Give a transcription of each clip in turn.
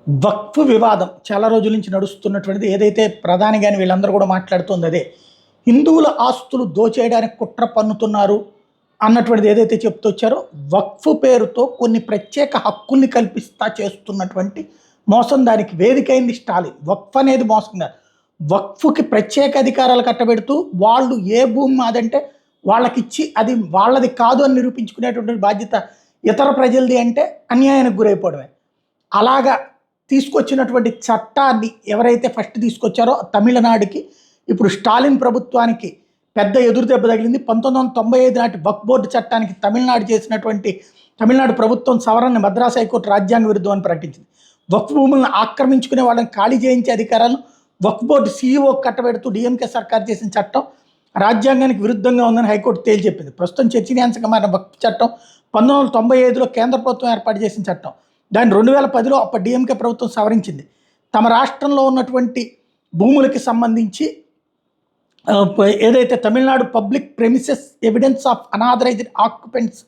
వక్ఫ్ వివాదం చాలా రోజుల నుంచి నడుస్తున్నటువంటిది. ఏదైతే ప్రధాని గాని వీళ్ళందరూ కూడా మాట్లాడుతుంది అదే. హిందువుల ఆస్తులు దోచేయడానికి కుట్ర పన్నుతున్నారు అన్నటువంటిది ఏదైతే చెప్తూ వచ్చారో, వక్ఫ్ పేరుతో కొన్ని ప్రత్యేక హక్కుల్ని కల్పిస్తా చేస్తున్నటువంటి మోసం, దానికి వేదికైంది స్టాలిన్. వక్ఫ్ అనేది మోసం కాదు. వక్ఫ్‌కి ప్రత్యేక అధికారాలు కట్టబెడుతూ వాళ్ళు ఏ భూమి మాదంటే వాళ్ళకిచ్చి అది వాళ్ళది కాదు అని నిరూపించుకునేటువంటి బాధ్యత ఇతర ప్రజలది అంటే అన్యాయానికి గురైపోవడమే. అలాగా తీసుకొచ్చినటువంటి చట్టాన్ని ఎవరైతే ఫస్ట్ తీసుకొచ్చారో తమిళనాడుకి, ఇప్పుడు స్టాలిన్ ప్రభుత్వానికి పెద్ద ఎదురు దెబ్బ తగిలింది. 1995 నాటి వక్ఫ్ బోర్డు చట్టానికి తమిళనాడు ప్రభుత్వం సవరణని మద్రాసు హైకోర్టు రాజ్యాంగ విరుద్ధం అని ప్రకటించింది. వక్ఫ్ భూములను ఆక్రమించుకునే వాళ్ళని ఖాళీ చేయించే అధికారాలను వక్ఫ్ బోర్డు సీఈఓ కట్టబెడుతూ డీఎంకే సర్కార్ చేసిన చట్టం రాజ్యాంగానికి విరుద్ధంగా ఉందని హైకోర్టు తేల్చెప్పింది. ప్రస్తుతం చర్చనీయాంశంగా మారిన వక్ఫ్ చట్టం 1995లో కేంద్ర ప్రభుత్వం ఏర్పాటు చేసిన చట్టం. దాన్ని 2010లో అప్పటి డీఎంకే ప్రభుత్వం సవరించింది. తమ రాష్ట్రంలో ఉన్నటువంటి భూములకి సంబంధించి ఏదైతే Tamil Nadu public premises evidence of unauthorised occupants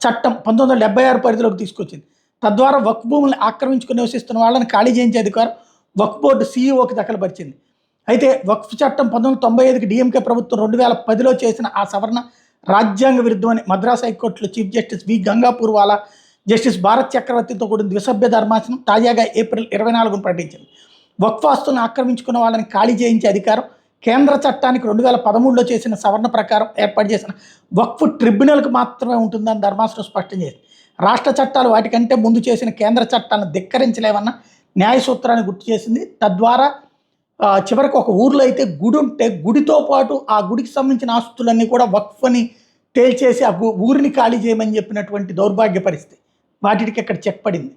చట్టం 1976 పరిధిలోకి తీసుకొచ్చింది. తద్వారా వక్ఫ్ భూములను ఆక్రమించుకుని నివసిస్తున్న వాళ్ళని ఖాళీ చేయించే అధికారం వక్ఫ్ బోర్డు సీఈఓకి దఖలుపరిచింది. అయితే వక్ఫ్ చట్టం 1995కి డీఎంకే ప్రభుత్వం 2010లో చేసిన ఆ సవరణ రాజ్యాంగ విరుద్ధమని మద్రాసు హైకోర్టులో చీఫ్ జస్టిస్ వి గంగాపూర్వాలా, జస్టిస్ భారత్ చక్రవర్తితో కూడిన ద్విసభ్య ధర్మాసనం తాజాగా ఏప్రిల్ 24న ప్రకటించింది. వక్ఫ్ ఆస్తులను ఆక్రమించుకున్న వాళ్ళని ఖాళీ చేయించే అధికారం కేంద్ర చట్టానికి 2013లో చేసిన సవరణ ప్రకారం ఏర్పాటు చేసిన వక్ఫ్ ట్రిబ్యునల్కి మాత్రమే ఉంటుందని ధర్మాసనం స్పష్టం చేసింది. రాష్ట్ర చట్టాలు వాటికంటే ముందు చేసిన కేంద్ర చట్టాలను ధిక్కరించలేవన్న న్యాయ సూత్రాన్ని గుర్తు చేసింది. తద్వారా చివరికి ఒక ఊర్లో అయితే గుడి ఉంటే గుడితో పాటు ఆ గుడికి సంబంధించిన ఆస్తులన్నీ కూడా వక్ఫ్ అని తేల్చేసి ఆ ఊరిని ఖాళీ చేయమని చెప్పినటువంటి దౌర్భాగ్య పరిస్థితి. వాటికి ఇక్కడ చెక్ పడింది.